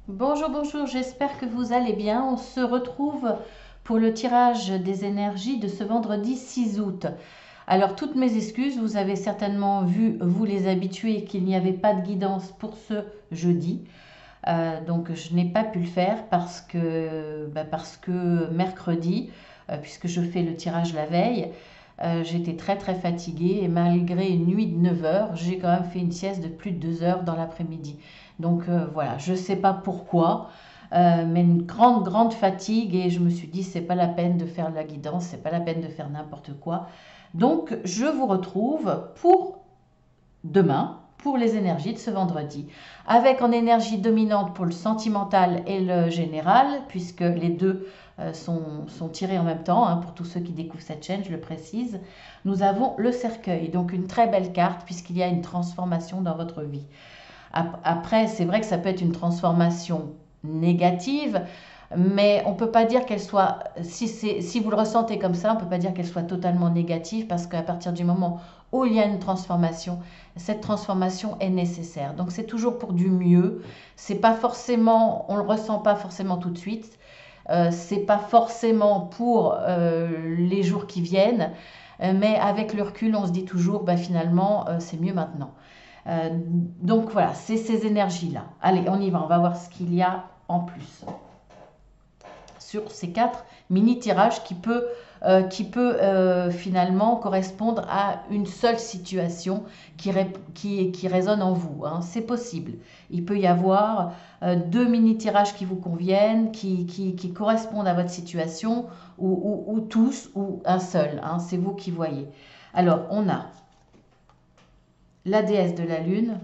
Bonjour, bonjour, j'espère que vous allez bien. On se retrouve pour le tirage des énergies de ce vendredi 6 août. Alors, toutes mes excuses, vous avez certainement vu, vous les habitués, qu'il n'y avait pas de guidance pour ce jeudi. Donc, je n'ai pas pu le faire parce que mercredi, puisque je fais le tirage la veille, j'étais très très fatiguée et malgré une nuit de 9 heures, j'ai quand même fait une sieste de plus de 2 heures dans l'après-midi. Donc voilà, je ne sais pas pourquoi, mais une grande grande fatigue et je me suis dit c'est pas la peine de faire la guidance, c'est pas la peine de faire n'importe quoi. Donc je vous retrouve pour demain pour les énergies de ce vendredi, avec en énergie dominante pour le sentimental et le général, puisque les deux sont tirés en même temps, hein, pour tous ceux qui découvrent cette chaîne, je le précise. Nous avons le cercueil, donc une très belle carte, puisqu'il y a une transformation dans votre vie. Après, c'est vrai que ça peut être une transformation négative, mais on ne peut pas dire qu'elle soit, si vous le ressentez comme ça, on ne peut pas dire qu'elle soit totalement négative, parce qu'à partir du moment où il y a une transformation, cette transformation est nécessaire. Donc c'est toujours pour du mieux. C'est pas forcément, on le ressent pas forcément tout de suite. C'est pas forcément pour les jours qui viennent, mais avec le recul, on se dit toujours, bah, finalement, c'est mieux maintenant. Donc voilà, c'est ces énergies-là. Allez, on y va, on va voir ce qu'il y a en plus sur ces quatre mini-tirages qui peut finalement correspondre à une seule situation qui résonne en vous, hein. C'est possible. Il peut y avoir deux mini-tirages qui vous conviennent, qui correspondent à votre situation, ou tous, ou un seul, hein. C'est vous qui voyez. Alors, on a la déesse de la lune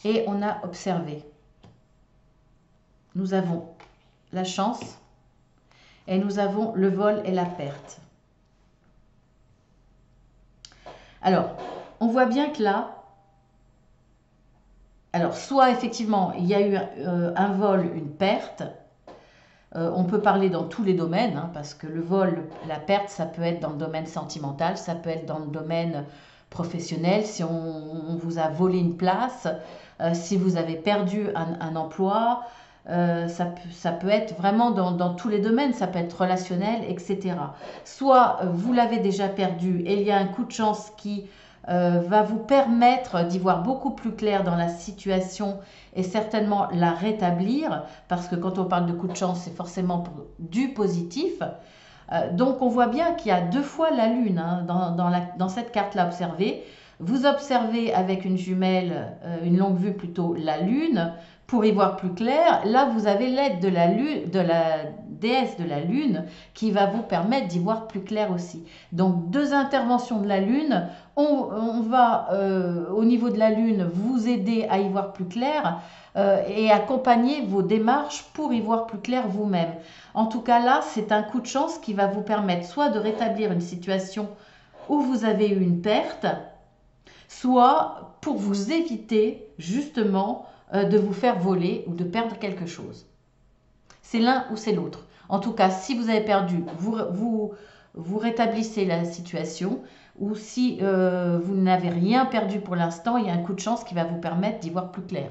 et on a observé. Nous avons la chance et nous avons le vol et la perte. Alors, on voit bien que là, alors soit effectivement il y a eu un vol, une perte. On peut parler dans tous les domaines, hein, parce que le vol, la perte, ça peut être dans le domaine sentimental, ça peut être dans le domaine professionnel, si on vous a volé une place, si vous avez perdu un emploi, ça peut être vraiment dans tous les domaines, ça peut être relationnel, etc. Soit vous l'avez déjà perdu et il y a un coup de chance qui va vous permettre d'y voir beaucoup plus clair dans la situation et certainement la rétablir, parce que quand on parle de coup de chance, c'est forcément pour du positif. Donc on voit bien qu'il y a deux fois la lune, hein, dans cette carte-là observée. Vous observez avec une jumelle, une longue vue plutôt, la lune, pour y voir plus clair. Là, vous avez l'aide de la lune, de la déesse de la lune, qui va vous permettre d'y voir plus clair aussi. Donc deux interventions de la lune. On va, au niveau de la lune, vous aider à y voir plus clair, et accompagner vos démarches pour y voir plus clair vous-même. En tout cas là, c'est un coup de chance qui va vous permettre soit de rétablir une situation où vous avez eu une perte, soit pour vous éviter justement de vous faire voler ou de perdre quelque chose. C'est l'un ou c'est l'autre. En tout cas, si vous avez perdu, vous rétablissez la situation, ou si vous n'avez rien perdu pour l'instant, il y a un coup de chance qui va vous permettre d'y voir plus clair,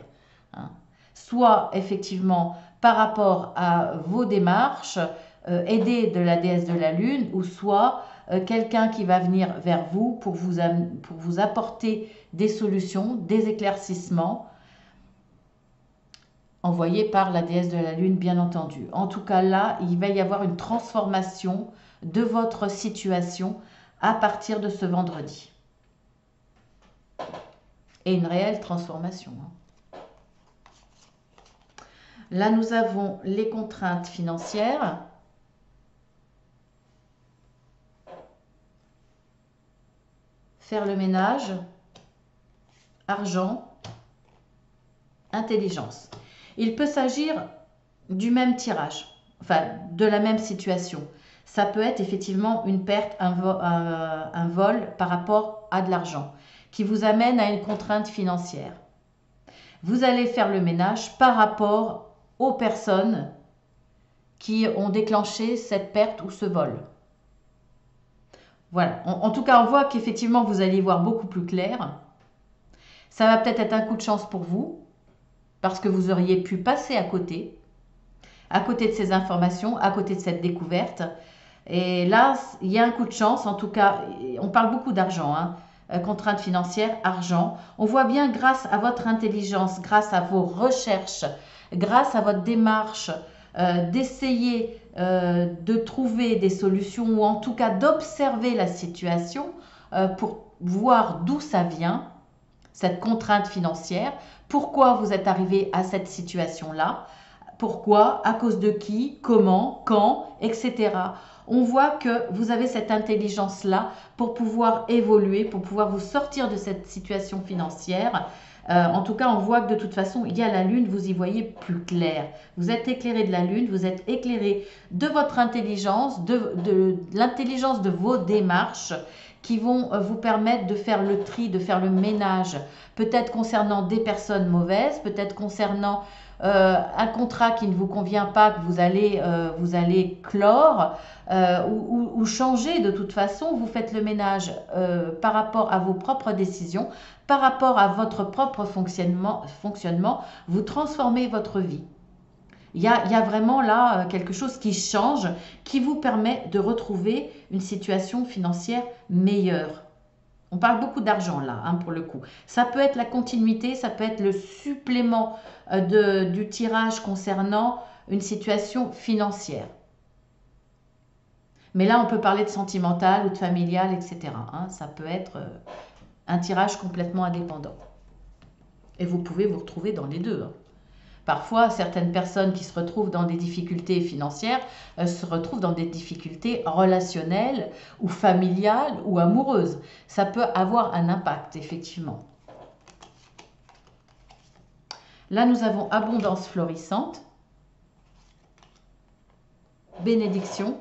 hein. Soit effectivement par rapport à vos démarches, aidé de la déesse de la lune, ou soit quelqu'un qui va venir vers vous pour vous apporter des solutions, des éclaircissements, envoyés par la déesse de la lune, bien entendu. En tout cas là, il va y avoir une transformation de votre situation à partir de ce vendredi. Et une réelle transformation, hein. Là, nous avons les contraintes financières. Faire le ménage, argent, intelligence. Il peut s'agir du même tirage, enfin de la même situation. Ça peut être effectivement une perte, un vol par rapport à de l'argent qui vous amène à une contrainte financière. Vous allez faire le ménage par rapport aux personnes qui ont déclenché cette perte ou ce vol. Voilà. En tout cas, on voit qu'effectivement, vous allez y voir beaucoup plus clair. Ça va peut-être être un coup de chance pour vous, parce que vous auriez pu passer à côté de ces informations, à côté de cette découverte. Et là, il y a un coup de chance, en tout cas, on parle beaucoup d'argent, hein, contrainte financière, argent. On voit bien grâce à votre intelligence, grâce à vos recherches, grâce à votre démarche d'essayer de trouver des solutions ou en tout cas d'observer la situation pour voir d'où ça vient, cette contrainte financière, pourquoi vous êtes arrivé à cette situation-là, pourquoi, à cause de qui, comment, quand, etc. On voit que vous avez cette intelligence-là pour pouvoir évoluer, pour pouvoir vous sortir de cette situation financière. En tout cas, on voit que de toute façon, il y a la lune, vous y voyez plus clair. Vous êtes éclairé de la lune, vous êtes éclairé de votre intelligence, de l'intelligence de vos démarches qui vont vous permettre de faire le tri, de faire le ménage, peut-être concernant des personnes mauvaises, peut-être concernant un contrat qui ne vous convient pas, que vous allez clore ou changer de toute façon. Vous faites le ménage par rapport à vos propres décisions, par rapport à votre propre fonctionnement, vous transformez votre vie. Il y a vraiment là quelque chose qui change, qui vous permet de retrouver une situation financière meilleure. On parle beaucoup d'argent là, hein, pour le coup. Ça peut être la continuité, ça peut être le supplément du tirage concernant une situation financière. Mais là, on peut parler de sentimental ou de familial, etc. hein. Ça peut être un tirage complètement indépendant. Et vous pouvez vous retrouver dans les deux. Hein. Parfois, certaines personnes qui se retrouvent dans des difficultés financières se retrouvent dans des difficultés relationnelles ou familiales ou amoureuses. Ça peut avoir un impact, effectivement. Là, nous avons abondance florissante, bénédiction,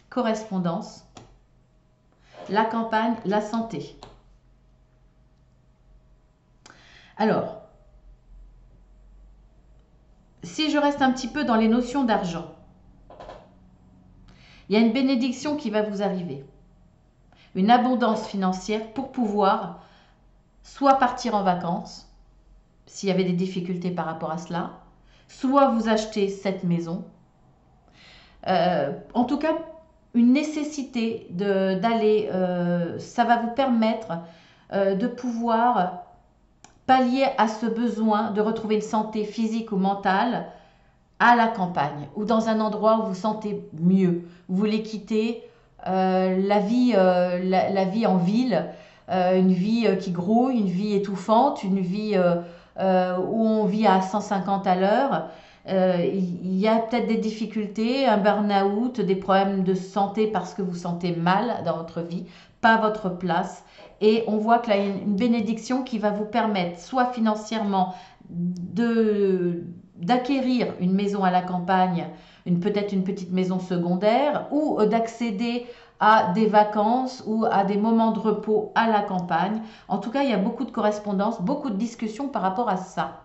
correspondance, la campagne, la santé. Alors, si je reste un petit peu dans les notions d'argent, il y a une bénédiction qui va vous arriver. Une abondance financière pour pouvoir soit partir en vacances, s'il y avait des difficultés par rapport à cela, soit vous acheter cette maison. En tout cas, une nécessité d'aller, ça va vous permettre de pouvoir pallier à ce besoin de retrouver une santé physique ou mentale à la campagne ou dans un endroit où vous vous sentez mieux. Vous voulez quitter la vie en ville, une vie qui grouille, une vie étouffante, une vie où on vit à 150 à l'heure. Il y a peut-être des difficultés, un burn-out, des problèmes de santé parce que vous vous sentez mal dans votre vie, pas à votre place. Et on voit que là, il y a une bénédiction qui va vous permettre, soit financièrement, d'acquérir une maison à la campagne, peut-être une petite maison secondaire, ou d'accéder à des vacances ou à des moments de repos à la campagne. En tout cas, il y a beaucoup de correspondances, beaucoup de discussions par rapport à ça.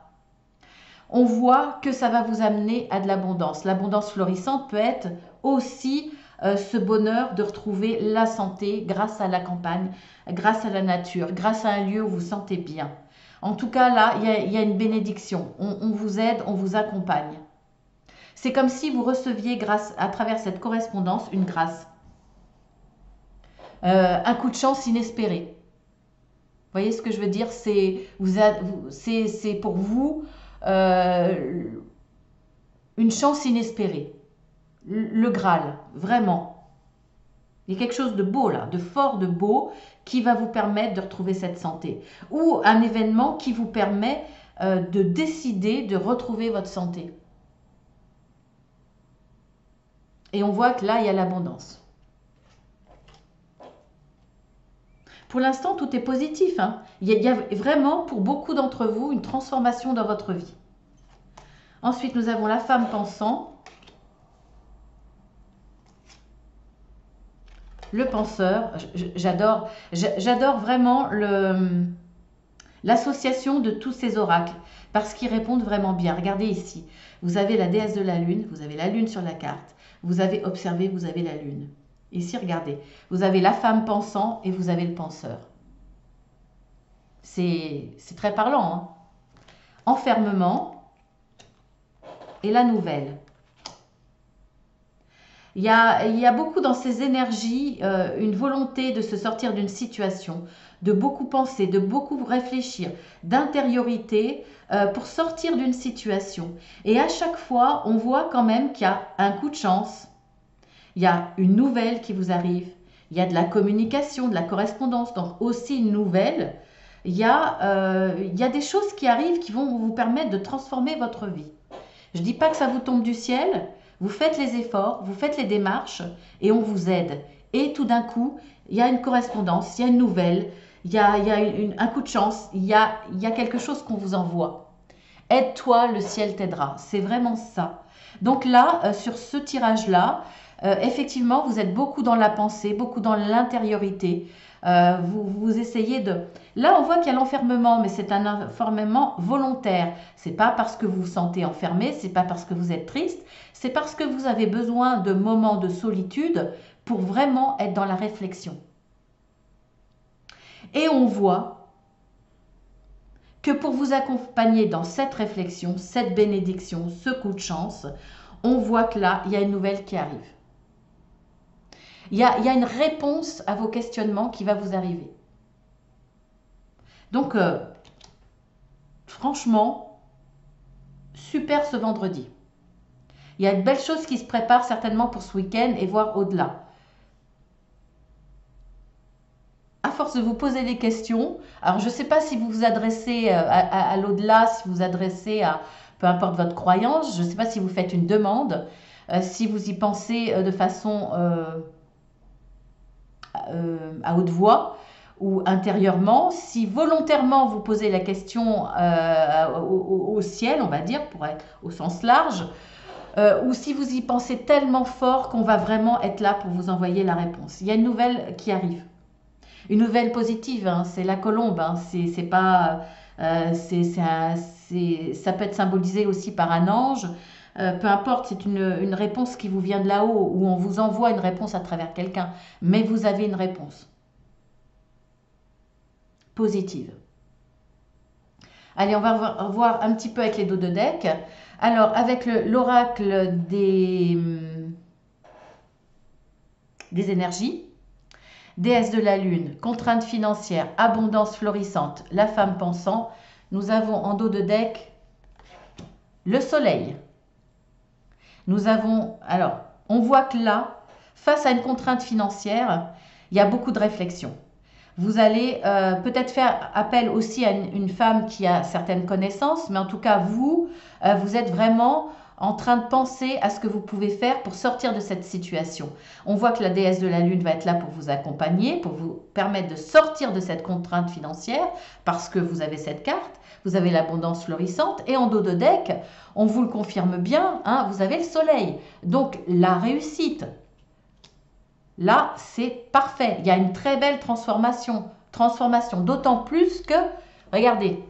On voit que ça va vous amener à de l'abondance. L'abondance florissante peut être aussi ce bonheur de retrouver la santé grâce à la campagne, grâce à la nature, grâce à un lieu où vous vous sentez bien. En tout cas, là, il y a une bénédiction. On vous aide, on vous accompagne. C'est comme si vous receviez, à travers cette correspondance, une grâce. Un coup de chance inespéré. Vous voyez ce que je veux dire? C'est pour vous une chance inespérée. Le Graal, vraiment. Il y a quelque chose de beau là, de fort, de beau, qui va vous permettre de retrouver cette santé. Ou un événement qui vous permet de décider de retrouver votre santé. Et on voit que là, il y a l'abondance. Pour l'instant, tout est positif. Hein. Il y a vraiment, pour beaucoup d'entre vous, une transformation dans votre vie. Ensuite, nous avons la femme pensant. Le penseur, j'adore vraiment l'association de tous ces oracles parce qu'ils répondent vraiment bien. Regardez ici, vous avez la déesse de la lune, vous avez la lune sur la carte, vous avez observé, vous avez la lune. Ici, regardez, vous avez la femme pensant et vous avez le penseur. C'est très parlant. Hein. enfermement et la nouvelle. Il y a beaucoup dans ces énergies une volonté de se sortir d'une situation, de beaucoup penser, de beaucoup réfléchir, d'intériorité pour sortir d'une situation. Et à chaque fois, on voit quand même qu'il y a un coup de chance, il y a une nouvelle qui vous arrive, il y a de la communication, de la correspondance, donc aussi une nouvelle. Il y a des choses qui arrivent qui vont vous permettre de transformer votre vie. Je ne dis pas que ça vous tombe du ciel, vous faites les efforts, vous faites les démarches et on vous aide. Et tout d'un coup, il y a une correspondance, il y a une nouvelle, il y a un coup de chance, il y a quelque chose qu'on vous envoie. Aide-toi, le ciel t'aidera. C'est vraiment ça. Donc là, sur ce tirage-là, effectivement, vous êtes beaucoup dans la pensée, beaucoup dans l'intériorité. Vous essayez de... Là, on voit qu'il y a l'enfermement, mais c'est un enfermement volontaire. C'est pas parce que vous vous sentez enfermé, c'est pas parce que vous êtes triste, c'est parce que vous avez besoin de moments de solitude pour vraiment être dans la réflexion. Et on voit que pour vous accompagner dans cette réflexion, cette bénédiction, ce coup de chance, on voit que là, il y a une nouvelle qui arrive. Il y a une réponse à vos questionnements qui va vous arriver. Donc, franchement, super ce vendredi. Il y a de belles choses qui se préparent certainement pour ce week-end et voire au-delà. À force de vous poser des questions, alors je ne sais pas si vous vous adressez à l'au-delà, si vous vous adressez à peu importe votre croyance, je ne sais pas si vous faites une demande, si vous y pensez de façon à haute voix ou intérieurement, si volontairement vous posez la question au ciel, on va dire, pour être au sens large, ou si vous y pensez tellement fort qu'on va vraiment être là pour vous envoyer la réponse. Il y a une nouvelle qui arrive. Une nouvelle positive, hein, c'est la colombe, hein, c'est pas, ça peut être symbolisé aussi par un ange, peu importe, c'est une réponse qui vous vient de là-haut, ou on vous envoie une réponse à travers quelqu'un, mais vous avez une réponse positive. Allez, on va voir un petit peu avec les dos de deck. Alors, avec l'oracle des énergies, déesse de la lune, contrainte financière, abondance florissante, la femme pensant, nous avons en dos de deck le soleil. Nous avons, alors, on voit que là, face à une contrainte financière, il y a beaucoup de réflexion. Vous allez peut-être faire appel aussi à une femme qui a certaines connaissances, mais en tout cas, vous êtes vraiment en train de penser à ce que vous pouvez faire pour sortir de cette situation. On voit que la déesse de la lune va être là pour vous accompagner, pour vous permettre de sortir de cette contrainte financière, parce que vous avez cette carte, vous avez l'abondance florissante, et en dos de deck, on vous le confirme bien, hein, vous avez le soleil. Donc la réussite, là, c'est parfait. Il y a une très belle transformation, d'autant plus que, regardez,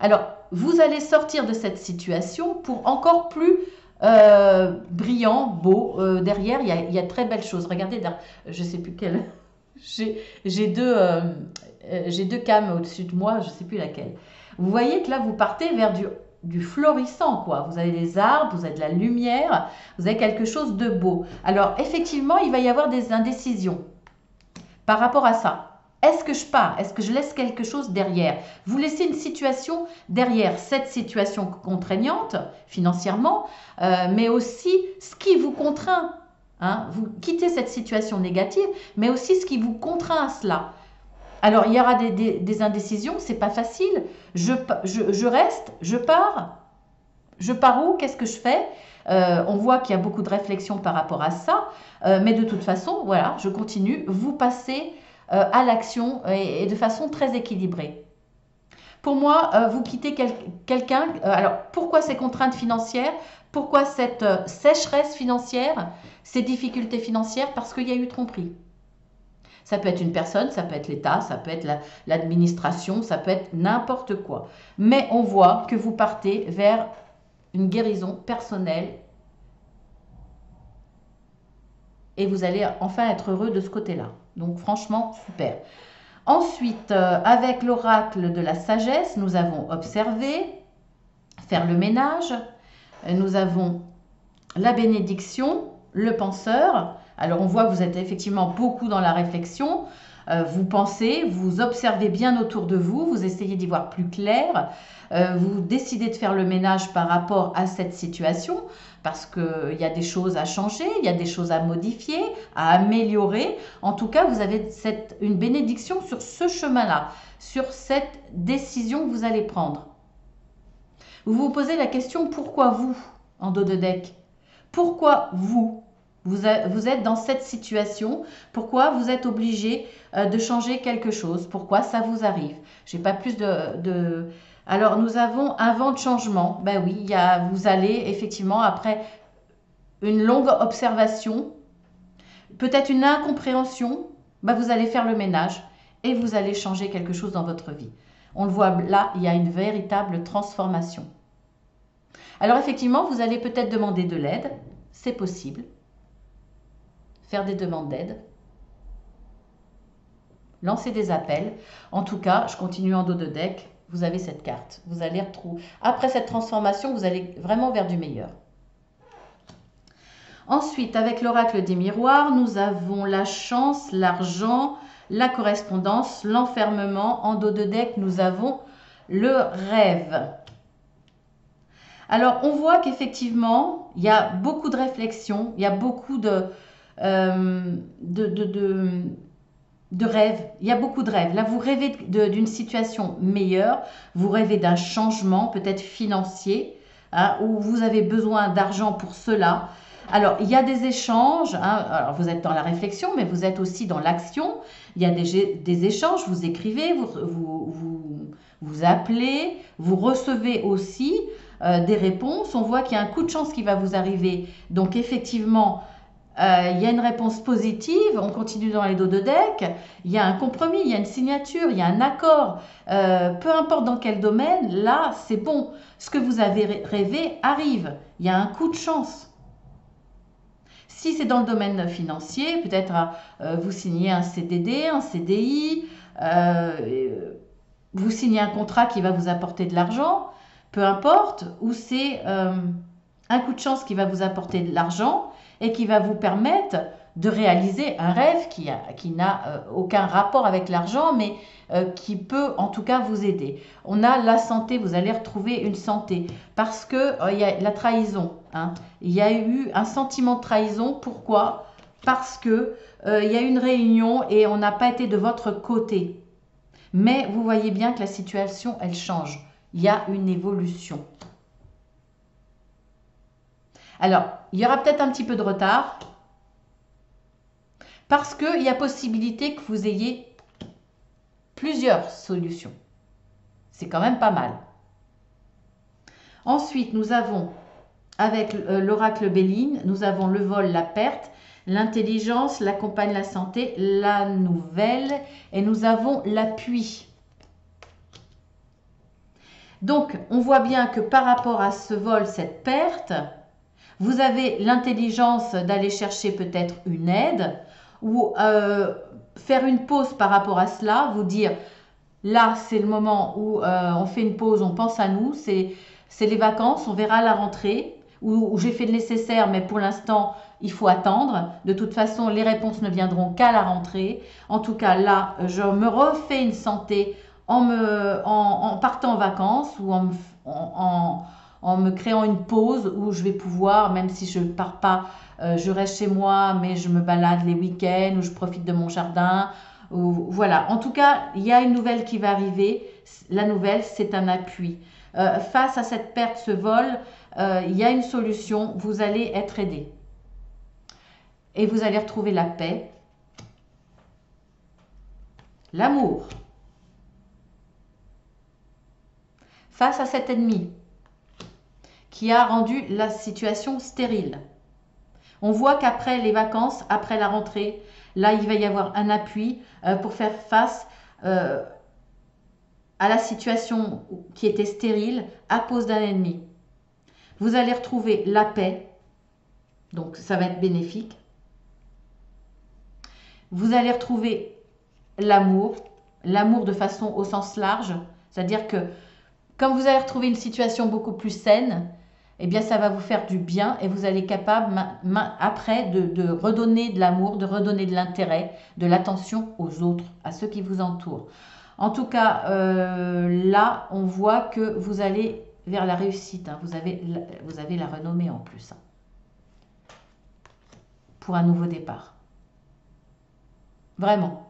alors, vous allez sortir de cette situation pour encore plus brillant, beau. Derrière, il y a de très belles choses. Regardez, je ne sais plus quelle. J'ai deux cams au-dessus de moi, je ne sais plus laquelle. Vous voyez que là, vous partez vers du florissant, quoi. Vous avez des arbres, vous avez de la lumière, vous avez quelque chose de beau. Alors, effectivement, il va y avoir des indécisions par rapport à ça. Est-ce que je pars? Est-ce que je laisse quelque chose derrière? Vous laissez une situation derrière, cette situation contraignante financièrement, mais aussi ce qui vous contraint. Hein, vous quittez cette situation négative, mais aussi ce qui vous contraint à cela. Alors, il y aura des indécisions, c'est pas facile. Je reste, je pars. Je pars où? Qu'est-ce que je fais? On voit qu'il y a beaucoup de réflexion par rapport à ça, mais de toute façon, voilà, je continue. Vous passez à l'action et de façon très équilibrée. Pour moi, vous quittez quelqu'un. Alors, pourquoi ces contraintes financières? Pourquoi cette sécheresse financière? Ces difficultés financières? Parce qu'il y a eu tromperie. Ça peut être une personne, ça peut être l'État, ça peut être l'administration, ça peut être n'importe quoi. Mais on voit que vous partez vers une guérison personnelle et vous allez enfin être heureux de ce côté-là. Donc franchement, super. Ensuite, avec l'oracle de la sagesse, nous avons observé, faire le ménage. Nous avons la bénédiction, le penseur. Alors on voit que vous êtes effectivement beaucoup dans la réflexion. Vous pensez, vous observez bien autour de vous, vous essayez d'y voir plus clair. Vous décidez de faire le ménage par rapport à cette situation parce qu'il y a des choses à changer, il y a des choses à modifier, à améliorer. En tout cas, vous avez une bénédiction sur ce chemin-là, sur cette décision que vous allez prendre. Vous vous posez la question, pourquoi vous, en dos de deck? Pourquoi vous êtes dans cette situation? Pourquoi vous êtes obligé de changer quelque chose? Pourquoi ça vous arrive? J'ai pas plus de... Alors, nous avons un vent de changement. Ben oui, vous allez effectivement, après une longue observation, peut-être une incompréhension, ben vous allez faire le ménage et vous allez changer quelque chose dans votre vie. On le voit là, il y a une véritable transformation. Alors effectivement, vous allez peut-être demander de l'aide, c'est possible. Faire des demandes d'aide. Lancer des appels. En tout cas, je continue en dos de deck, vous avez cette carte. Vous allez retrouver. Après cette transformation, vous allez vraiment vers du meilleur. Ensuite, avec l'oracle des miroirs, nous avons la chance, l'argent, la correspondance, l'enfermement. En dos de deck, nous avons le rêve. Alors, on voit qu'effectivement, il y a beaucoup de réflexions, il y a beaucoup de rêves. Il y a beaucoup de rêves. Là, vous rêvez d'une situation meilleure, vous rêvez d'un changement, peut-être financier, hein, où vous avez besoin d'argent pour cela. Alors, il y a des échanges, hein, alors vous êtes dans la réflexion, mais vous êtes aussi dans l'action. Il y a des échanges, vous écrivez, vous appelez, vous recevez aussi des réponses. On voit qu'il y a un coup de chance qui va vous arriver. Donc, effectivement, il y a une réponse positive, on continue dans les dos de deck, il y a un compromis, il y a une signature, il y a un accord. Peu importe dans quel domaine, là, c'est bon. Ce que vous avez rêvé arrive. Il y a un coup de chance. Si c'est dans le domaine financier, peut-être vous signez un CDD, un CDI, vous signez un contrat qui va vous apporter de l'argent, peu importe, ou c'est un coup de chance qui va vous apporter de l'argent et qui va vous permettre de réaliser un rêve qui n'a aucun rapport avec l'argent, mais qui peut en tout cas vous aider. On a la santé, vous allez retrouver une santé, parce que il y a la trahison. Hein. Il y a eu un sentiment de trahison. Pourquoi? Parce que il y a eu une réunion et on n'a pas été de votre côté. Mais vous voyez bien que la situation, elle change. Il y a une évolution. Alors, il y aura peut-être un petit peu de retard parce qu'il y a possibilité que vous ayez plusieurs solutions. C'est quand même pas mal. Ensuite, nous avons, avec l'oracle Béline, nous avons le vol, la perte, l'intelligence, la compagne, la santé, la nouvelle et nous avons l'appui. Donc, on voit bien que par rapport à ce vol, cette perte, vous avez l'intelligence d'aller chercher peut-être une aide ou faire une pause par rapport à cela, vous dire là c'est le moment où on fait une pause, on pense à nous, c'est les vacances, on verra à la rentrée où j'ai fait le nécessaire mais pour l'instant il faut attendre. De toute façon les réponses ne viendront qu'à la rentrée. En tout cas là je me refais une santé en partant en vacances ou en me créant une pause où je vais pouvoir, même si je ne pars pas, je reste chez moi, mais je me balade les week-ends, ou je profite de mon jardin. Voilà, en tout cas, il y a une nouvelle qui va arriver. La nouvelle, c'est un appui. Face à cette perte, ce vol, il y a une solution. Vous allez être aidé. Et vous allez retrouver la paix, l'amour. Face à cet ennemi qui a rendu la situation stérile. On voit qu'après les vacances, après la rentrée, là, il va y avoir un appui pour faire face à la situation qui était stérile à cause d'un ennemi. Vous allez retrouver la paix, donc ça va être bénéfique. Vous allez retrouver l'amour de façon au sens large, c'est-à-dire que Comme vous allez retrouver une situation beaucoup plus saine, eh bien ça va vous faire du bien et vous allez être capable après de redonner de l'amour, de redonner de l'intérêt, de l'attention aux autres, à ceux qui vous entourent. En tout cas, là, on voit que vous allez vers la réussite. Hein. Vous avez la renommée en plus. Hein, pour un nouveau départ. Vraiment.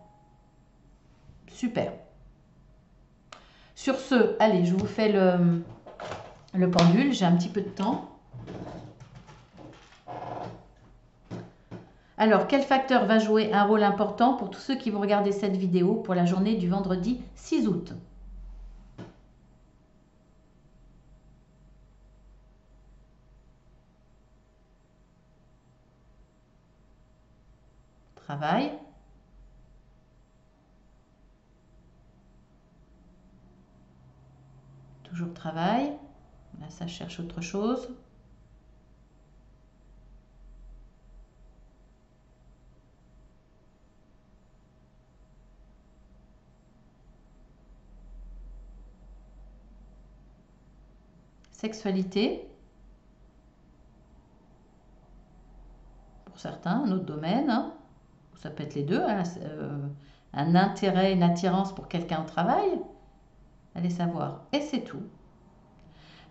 Super. Sur ce, allez, je vous fais le pendule. J'ai un petit peu de temps. Alors, quel facteur va jouer un rôle important pour tous ceux qui vont regarder cette vidéo pour la journée du vendredi 6 août? Travail. Toujours travail. Là, ça cherche autre chose. Sexualité. Pour certains, un autre domaine. Hein. Ça peut être les deux. Hein. Un intérêt, une attirance pour quelqu'un au travail. Allez savoir. Et c'est tout.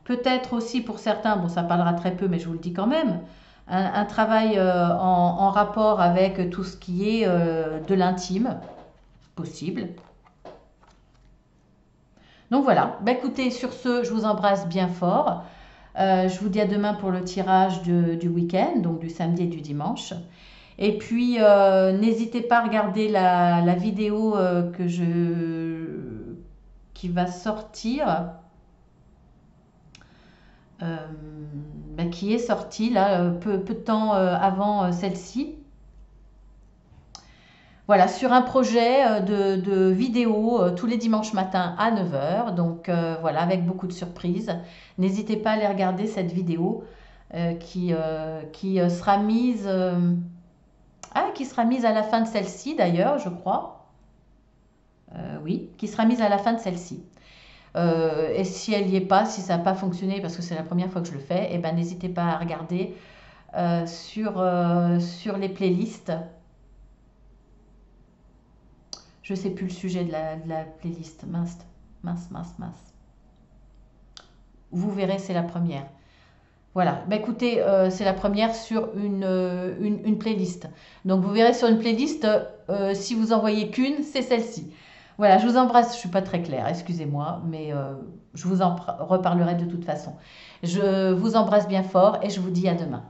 Peut-être aussi pour certains, bon ça parlera très peu mais je vous le dis quand même, un travail en rapport avec tout ce qui est de l'intime, possible. Donc voilà, bah, écoutez, sur ce, je vous embrasse bien fort. Je vous dis à demain pour le tirage du week-end, donc du samedi et du dimanche. Et puis, n'hésitez pas à regarder la vidéo qui va sortir. Qui est sortie là, peu de temps avant celle-ci. Voilà, sur un projet de vidéo tous les dimanches matins à 9 h. Donc voilà, avec beaucoup de surprises. N'hésitez pas à aller regarder cette vidéo qui sera mise à la fin de celle-ci d'ailleurs, je crois. Oui, qui sera mise à la fin de celle-ci. Et si elle n'y est pas, si ça n'a pas fonctionné, parce que c'est la première fois que je le fais, eh ben, n'hésitez pas à regarder sur les playlists. Je ne sais plus le sujet de la playlist. Mince. Vous verrez, c'est la première. Voilà, bah, écoutez, c'est la première sur une playlist. Donc vous verrez sur une playlist, si vous en voyez qu'une, c'est celle-ci. Voilà, je vous embrasse, je ne suis pas très claire, excusez-moi, mais je vous en reparlerai de toute façon. Je vous embrasse bien fort et je vous dis à demain.